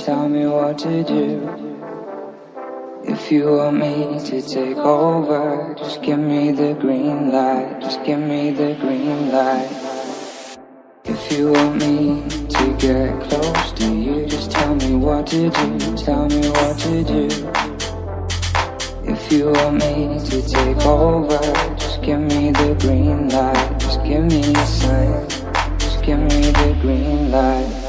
just tell me what to do. If you want me to take over, just give me the green light, just give me the green light. If you want me to get close to you, just tell me what to do, tell me what to do. If you want me to take over, just give me the green light, just give me a sign, just give me the green light.